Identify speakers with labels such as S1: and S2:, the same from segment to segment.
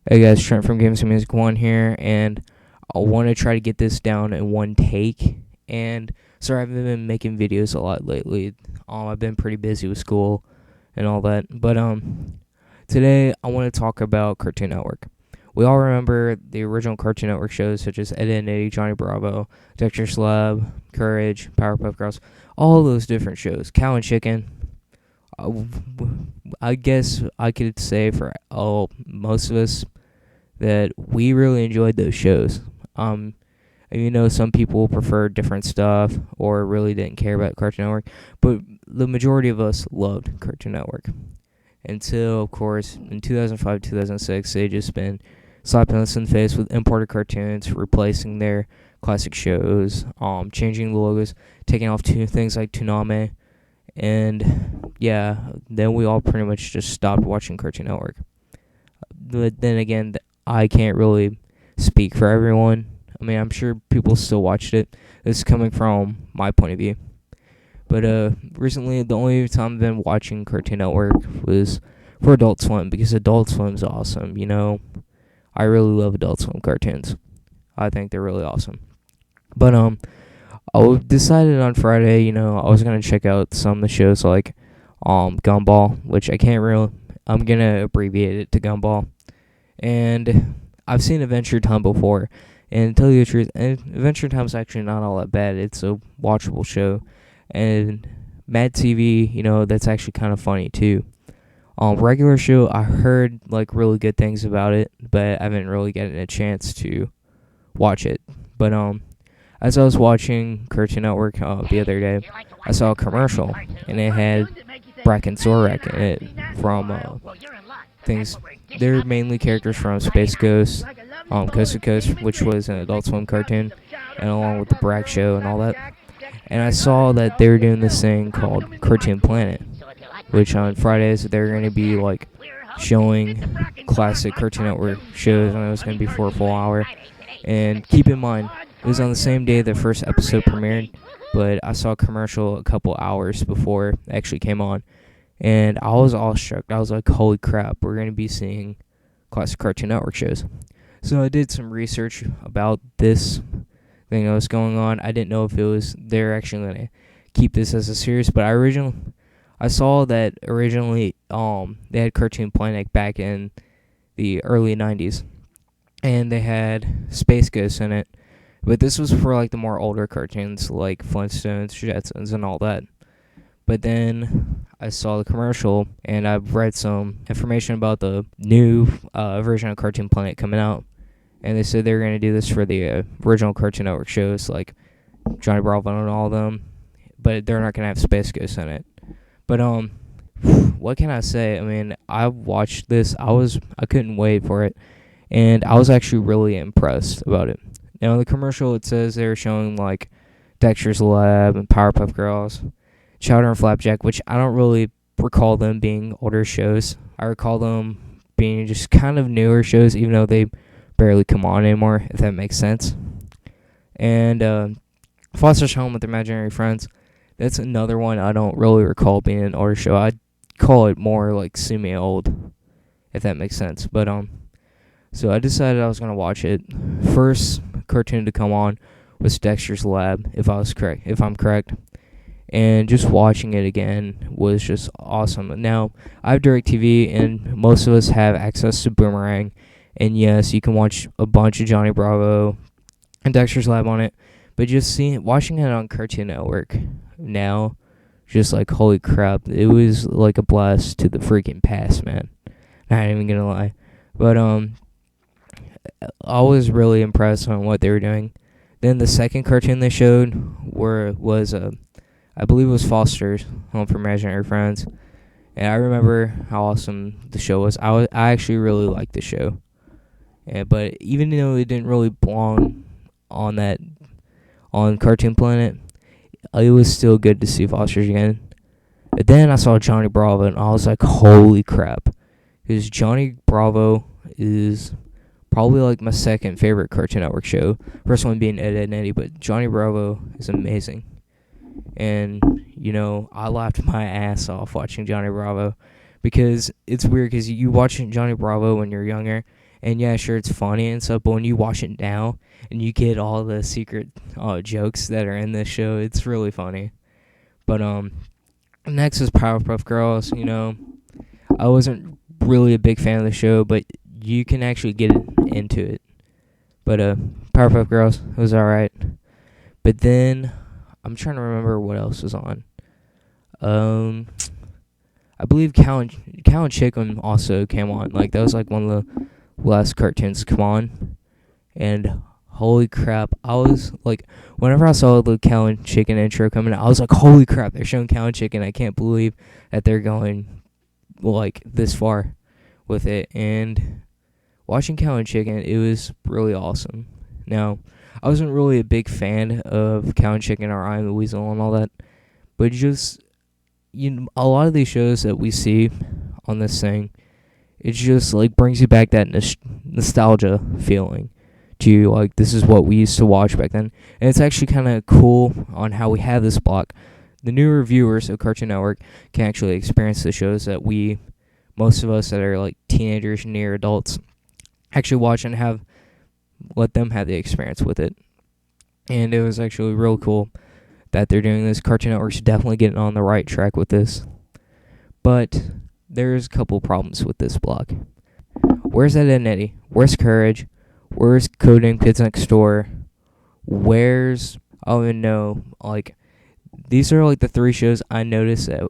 S1: Hey guys, Trent from Games and Music 1 here, and I want to try to get this down in one take. And sorry, I've been making videos a lot lately. I've been pretty busy with school and all that. But today I want to talk about Cartoon Network. We all remember the original Cartoon Network shows such as Ed, Edd n Eddy, Johnny Bravo, Dexter's Lab, Courage, Powerpuff Girls, all those different shows. Cow and Chicken. I guess I could say for most of us that we really enjoyed those shows. Some people prefer different stuff or really didn't care about Cartoon Network, but the majority of us loved Cartoon Network. Until, of course, in 2005, 2006, they just been slapping us in the face with imported cartoons, replacing their classic shows, changing the logos, taking off things like Toonami, and yeah, then we all pretty much just stopped watching Cartoon Network. But then again, I can't really speak for everyone. I mean, I'm sure people still watched it. This is coming from my point of view. But recently, the only time I've been watching Cartoon Network was for Adult Swim, because Adult Swim's awesome, I really love Adult Swim cartoons. I think they're really awesome. But I decided on Friday, I was going to check out some of the shows like Gumball, which I'm going to abbreviate it to Gumball. And I've seen Adventure Time before, and to tell you the truth, Adventure Time's actually not all that bad. It's a watchable show. And Mad TV, that's actually kind of funny too. Regular show, I heard really good things about it, but I haven't really gotten a chance to watch it. But as I was watching Cartoon Network the other day, I saw a commercial, and it had Brak and Zorak in it from things. They're mainly characters from Space Ghost, Coast to Coast, which was an Adult Swim cartoon, and along with the Brak Show and all that. And I saw that they were doing this thing called Cartoon Planet, which on Fridays they're going to be showing classic Cartoon Network shows, and it was going to be for a full hour. And keep in mind, it was on the same day the first episode premiered, but I saw a commercial a couple hours before it actually came on, and I was awestruck. I was like, holy crap, we're going to be seeing classic Cartoon Network shows. So I did some research about this thing that was going on. I didn't know if they're actually going to keep this as a series, but I saw that originally they had Cartoon Planet back in the early 90s, and they had Space Ghost in it. But this was for the more older cartoons like Flintstones, Jetsons, and all that. But then I saw the commercial, and I've read some information about the new version of Cartoon Planet coming out. And they said they were going to do this for the original Cartoon Network shows like Johnny Bravo and all of them. But they're not going to have Space Ghost in it. But what can I say? I mean, I watched this. I couldn't wait for it. And I was actually really impressed about it. Now, in the commercial, it says they were showing Dexter's Lab and Powerpuff Girls, Chowder and Flapjack, which I don't really recall them being older shows. I recall them being just kind of newer shows, even though they barely come on anymore, if that makes sense. And Foster's Home with Imaginary Friends, that's another one I don't really recall being an older show. I'd call it more semi-old, if that makes sense. But so I decided I was going to watch it. First cartoon to come on was Dexter's Lab, if I'm correct. And just watching it again was just awesome. Now, I have DirecTV, and most of us have access to Boomerang. And yes, you can watch a bunch of Johnny Bravo and Dexter's Lab on it. But just watching it on Cartoon Network now, just holy crap, it was like a blast to the freaking past, man. Not even gonna lie. But I was really impressed on what they were doing. Then the second cartoon they showed was I believe it was Foster's Home for Imaginary Friends, and I remember how awesome the show was. I actually really liked the show, but even though it didn't really belong on Cartoon Planet, it was still good to see Foster's again. But then I saw Johnny Bravo, and I was like, holy crap, because Johnny Bravo is probably my second favorite Cartoon Network show. First one being Ed, Edd n Eddy, but Johnny Bravo is amazing. And, I laughed my ass off watching Johnny Bravo, because it's weird, because you watch Johnny Bravo when you're younger, And yeah, sure, it's funny and stuff, but when you watch it now and you get all the secret jokes that are in this show, it's really funny. But next is Powerpuff Girls. I wasn't really a big fan of the show, but you can actually get into it. But Powerpuff Girls was alright. But then I'm trying to remember what else was on. I believe Cow and Chicken also came on. Like, that was like one of the last cartoons to come on. And holy crap, I was like, whenever I saw the Cow and Chicken intro coming out, I was like, holy crap, they're showing Cow and Chicken. I can't believe that they're going like this far with it. And watching Cow and Chicken, it was really awesome. Now, I wasn't really a big fan of Cow and Chicken or I Am the Weasel and all that, but just, a lot of these shows that we see on this thing, it just like brings you back that nostalgia feeling to you, like, this is what we used to watch back then. And it's actually kind of cool on how we have this block. The newer viewers of Cartoon Network can actually experience the shows that most of us that are like teenagers, near adults, actually watch and let them have the experience with it. And it was actually real cool that they're doing this. Cartoon Network's definitely getting on the right track with this. But there's a couple problems with this block. Where's Ed, Edd n Eddy? Where's Courage? Where's Codename Kids Next Door? Where's, I don't even know, like, these are like the 3 shows I noticed that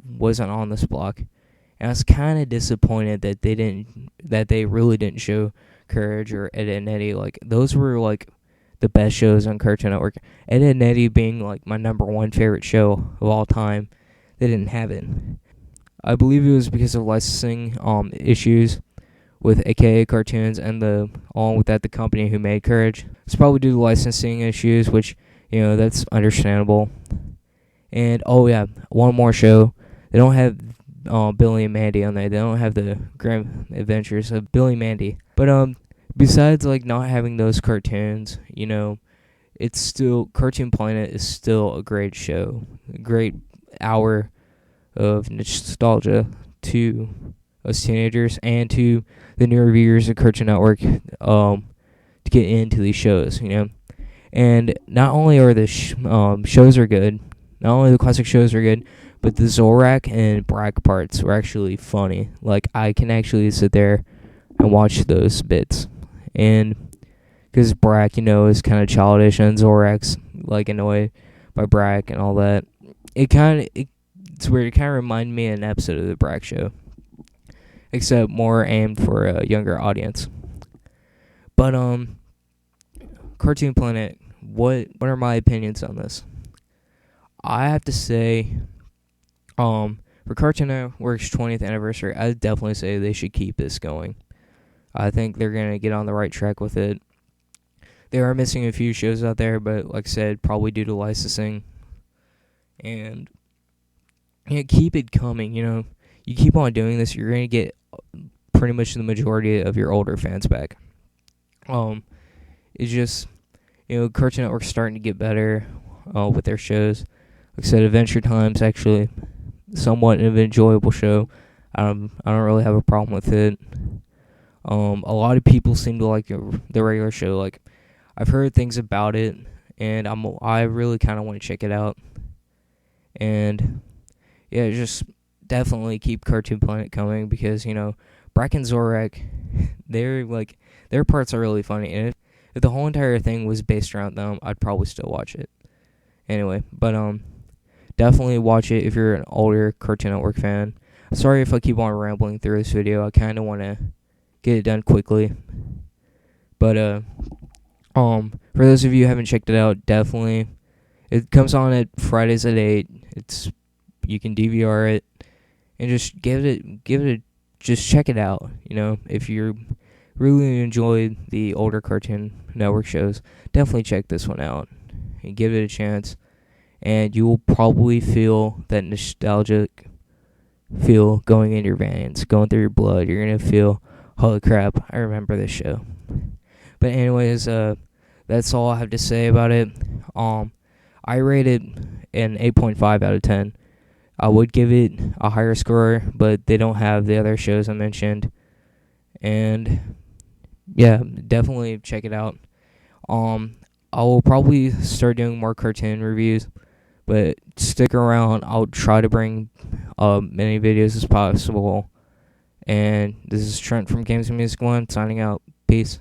S1: wasn't on this block. And I was kind of disappointed that they really didn't show Courage or Ed, Edd n Eddy. Like, those were like the best shows on Cartoon Network. Ed, Edd n Eddy being like my number 1 favorite show of all time. They didn't have it. I believe it was because of licensing issues with AKA Cartoons and along with that the company who made Courage. It's probably due to licensing issues, which, that's understandable. And oh yeah, one more show. They don't have Billy and Mandy on there. They don't have the Grim Adventures of Billy and Mandy. But besides like not having those cartoons, it's still, Cartoon Planet is still a great show. A great hour of nostalgia to us teenagers and to the newer viewers of Cartoon Network to get into these shows, And not only are the shows are good, not only the classic shows are good, but the Zorak and Brak parts were actually funny. Like, I can actually sit there and watch those bits. And because Brak, is kind of childish, and Zorak's like annoyed by Brak and all that. It's weird. It kind of reminded me of an episode of the Brak Show, except more aimed for a younger audience. But Cartoon Planet, what are my opinions on this? I have to say, for Cartoon Network's 20th anniversary, I'd definitely say they should keep this going. I think they're going to get on the right track with it. They are missing a few shows out there, but like I said, probably due to licensing. And keep it coming, You keep on doing this, you're going to get pretty much the majority of your older fans back. It's just, Cartoon Network's starting to get better with their shows. Like I said, Adventure Time's actually somewhat an enjoyable show. I don't really have a problem with it. A lot of people seem to like the regular show. Like, I've heard things about it, and I really kind of want to check it out. And yeah, just definitely keep Cartoon Planet coming because Brak and Zorak, their parts are really funny. And if the whole entire thing was based around them, I'd probably still watch it. Anyway, but definitely watch it if you're an older Cartoon Network fan. Sorry if I keep on rambling through this video. I kind of want to get it done quickly. But for those of you who haven't checked it out, definitely, it comes on at Fridays at 8. You can DVR it and just just check it out. If you really enjoy the older Cartoon Network shows, definitely check this one out and give it a chance. And you will probably feel that nostalgic feel going in your veins, going through your blood. You're going to feel, holy crap, I remember this show. But anyways, that's all I have to say about it. I rate it an 8.5 out of 10. I would give it a higher score, but they don't have the other shows I mentioned. And yeah, definitely check it out. Um, I will probably start doing more cartoon reviews, but stick around. I'll try to bring many videos as possible. And this is Trent from Games and Music One signing out. Peace.